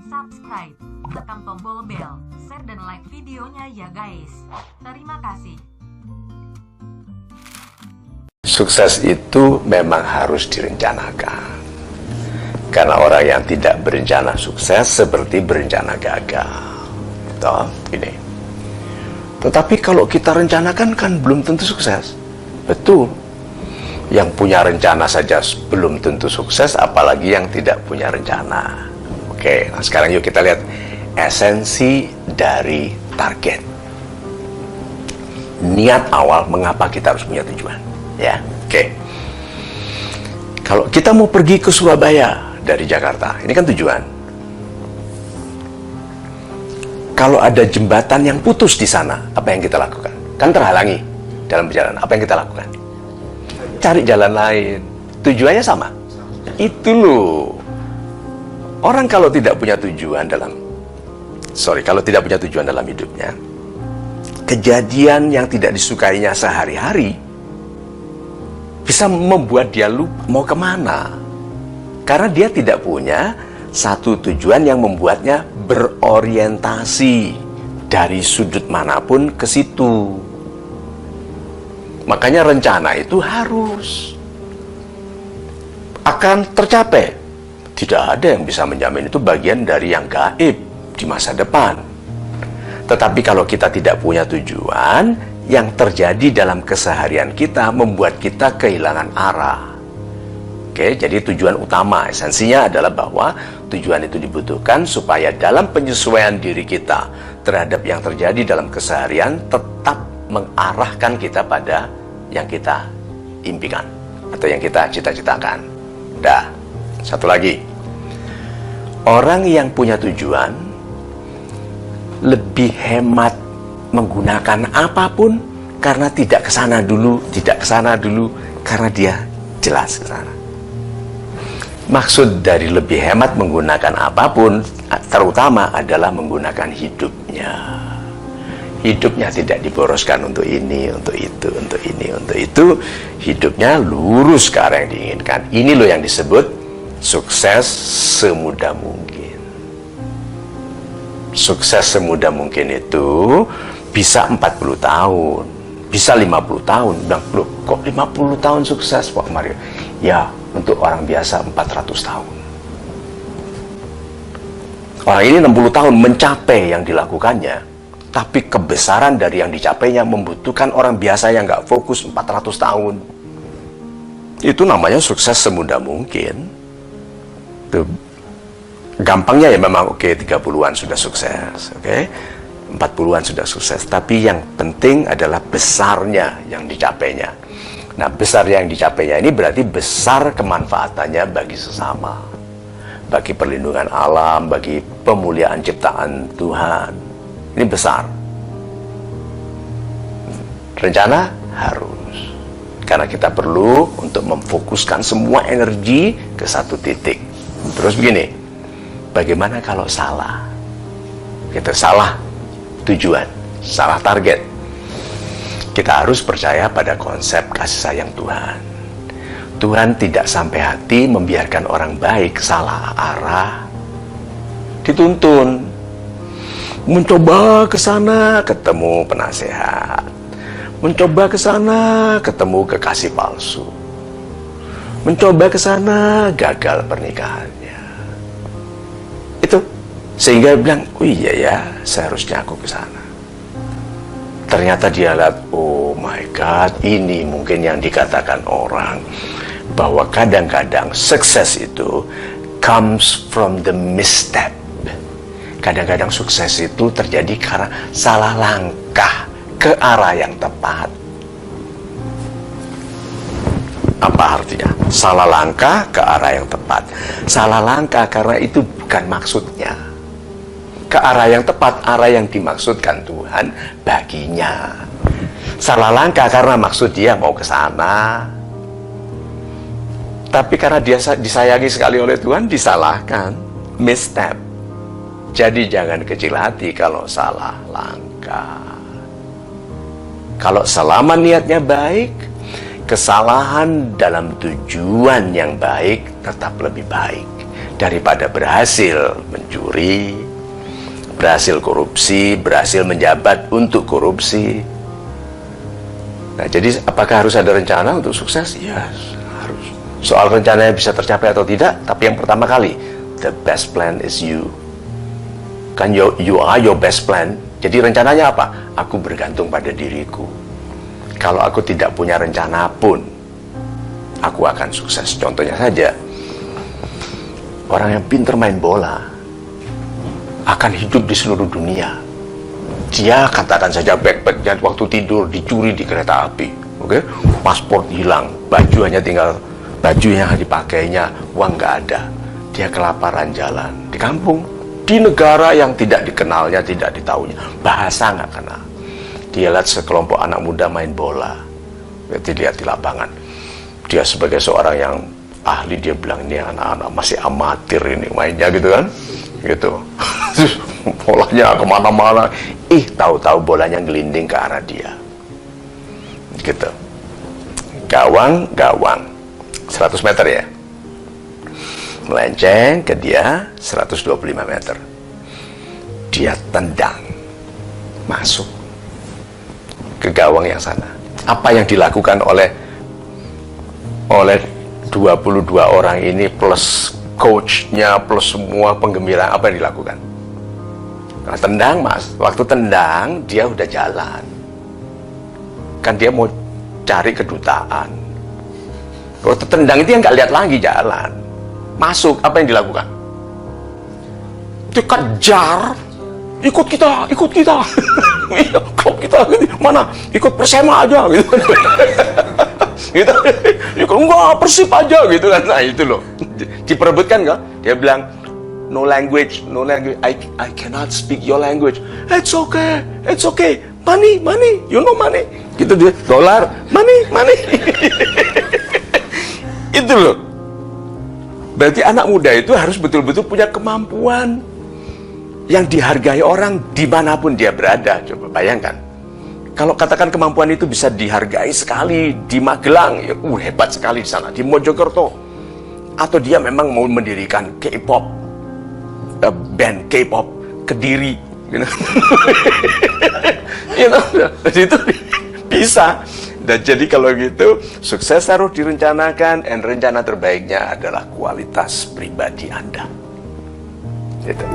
Subscribe, tekan tombol bel, share dan like videonya ya guys. Terima kasih. Sukses itu memang harus direncanakan. Karena orang yang tidak berencana sukses seperti berencana gagal. Toh, ini. Tetapi kalau kita rencanakan kan belum tentu sukses. Betul. Yang punya rencana saja belum tentu sukses, apalagi yang tidak punya rencana. Oke, nah sekarang yuk kita lihat esensi dari target. Niat awal mengapa kita harus punya tujuan. Ya, oke. Kalau kita mau pergi ke Surabaya dari Jakarta, ini kan tujuan. Kalau ada jembatan yang putus di sana, apa yang kita lakukan? Kan terhalangi dalam perjalanan. Apa yang kita lakukan? Cari jalan lain. Tujuannya sama. Itu loh. Orang kalau tidak punya tujuan dalam hidupnya, kejadian yang tidak disukainya sehari-hari bisa membuat dia lupa mau kemana. Karena dia tidak punya satu tujuan yang membuatnya berorientasi dari sudut manapun ke situ. Makanya rencana itu harus akan tercapai. Tidak ada yang bisa menjamin, itu bagian dari yang gaib di masa depan. Tetapi kalau kita tidak punya tujuan, yang terjadi dalam keseharian kita membuat kita kehilangan arah. Oke, jadi tujuan utama, esensinya adalah bahwa tujuan itu dibutuhkan supaya dalam penyesuaian diri kita terhadap yang terjadi dalam keseharian tetap mengarahkan kita pada yang kita impikan atau yang kita cita-citakan. Dah, satu lagi. Orang yang punya tujuan lebih hemat menggunakan apapun karena tidak ke sana dulu karena dia jelas ke sana. Maksud dari lebih hemat menggunakan apapun terutama adalah menggunakan hidupnya. Hidupnya tidak diboroskan untuk ini, untuk itu, untuk ini, untuk itu. Hidupnya lurus ke arah yang diinginkan. Ini loh yang disebut sukses semudah mungkin. Sukses semudah mungkin itu bisa 40 tahun, bisa 50 tahun. Bilang, loh, kok 50 tahun sukses Pak Mario? Ya, untuk orang biasa 400 tahun. Orang ini 60 tahun mencapai yang dilakukannya, tapi kebesaran dari yang dicapainya membutuhkan orang biasa yang nggak fokus 400 tahun. Itu namanya sukses semudah mungkin. Tuh. Gampangnya ya memang oke, 30-an sudah sukses, oke, 40-an sudah sukses. Tapi yang penting adalah besarnya yang dicapainya. Nah, besar yang dicapainya ini berarti besar kemanfaatannya bagi sesama, bagi perlindungan alam, bagi pemuliaan ciptaan Tuhan. Ini besar. Rencana harus, karena kita perlu untuk memfokuskan semua energi ke satu titik. Terus begini, bagaimana kalau salah? Kita salah tujuan, salah target. Kita harus percaya pada konsep kasih sayang Tuhan. Tuhan tidak sampai hati membiarkan orang baik salah arah, dituntun. Mencoba ke sana ketemu penasehat, mencoba ke sana ketemu kekasih palsu, mencoba ke sana gagal pernikahannya. Itu sehingga dia bilang, oh iya ya, seharusnya aku ke sana. Ternyata dia lihat, oh my God, ini mungkin yang dikatakan orang bahwa kadang-kadang sukses itu comes from the misstep. Kadang-kadang sukses itu terjadi karena salah langkah ke arah yang tepat. Apa artinya? Salah langkah ke arah yang tepat. Salah langkah karena itu bukan maksudnya. Ke arah yang tepat, arah yang dimaksudkan Tuhan baginya. Salah langkah karena maksud dia mau ke sana. Tapi karena dia disayangi sekali oleh Tuhan, disalahkan. Misstep. Jadi jangan kecil hati kalau salah langkah. Kalau selama niatnya baik, kesalahan dalam tujuan yang baik tetap lebih baik daripada berhasil mencuri, berhasil korupsi, berhasil menjabat untuk korupsi. Nah, jadi apakah harus ada rencana untuk sukses? Ya, harus. Soal rencananya bisa tercapai atau tidak, tapi yang pertama kali, the best plan is you. Kan you are your best plan. Jadi rencananya apa? Aku bergantung pada diriku. Kalau aku tidak punya rencana pun, aku akan sukses. Contohnya saja, orang yang pintar main bola akan hidup di seluruh dunia. Dia katakan saja backpacknya waktu tidur dicuri di kereta api, oke? Paspor hilang, baju hanya tinggal baju yang dipakainya, uang nggak ada. Dia kelaparan jalan di kampung, di negara yang tidak dikenalnya, tidak ditahunya, bahasa nggak kenal. Dia lihat sekelompok anak muda main bola, dilihat di lapangan. Dia sebagai seorang yang ahli, dia bilang ini anak-anak masih amatir ini mainnya gitu kan, gitu. Bolanya kemana-mana, tahu-tahu bolanya gelinding ke arah dia, gitu. Gawang 100 meter ya, melenceng ke dia 125 meter. Dia tendang masuk ke gawang yang sana. Apa yang dilakukan oleh 22 orang ini plus coachnya plus semua penggembiraan, apa yang dilakukan? Nah, tendang mas, waktu tendang dia udah jalan, kan dia mau cari kedutaan. Waktu tendang itu yang nggak lihat lagi, jalan masuk, apa yang dilakukan? Dikejar, ikut kita klub kita mana, ikut Persema aja gitu. Gitu, enggak, Persib aja gitu kan. Nah itu loh, diperebutkan kan. Dia bilang no language, I cannot speak your language. It's okay, money, you know money, gitu dia, dolar, money. Itu loh, berarti anak muda itu harus betul-betul punya kemampuan yang dihargai orang dimanapun dia berada. Coba bayangkan, kalau katakan kemampuan itu bisa dihargai sekali di Magelang, ya, hebat sekali di sana, di Mojokerto, atau dia memang mau mendirikan K-pop, band K-pop Kediri, itu bisa. Dan jadi kalau gitu, sukses harus direncanakan, dan rencana terbaiknya adalah kualitas pribadi Anda. Gitu.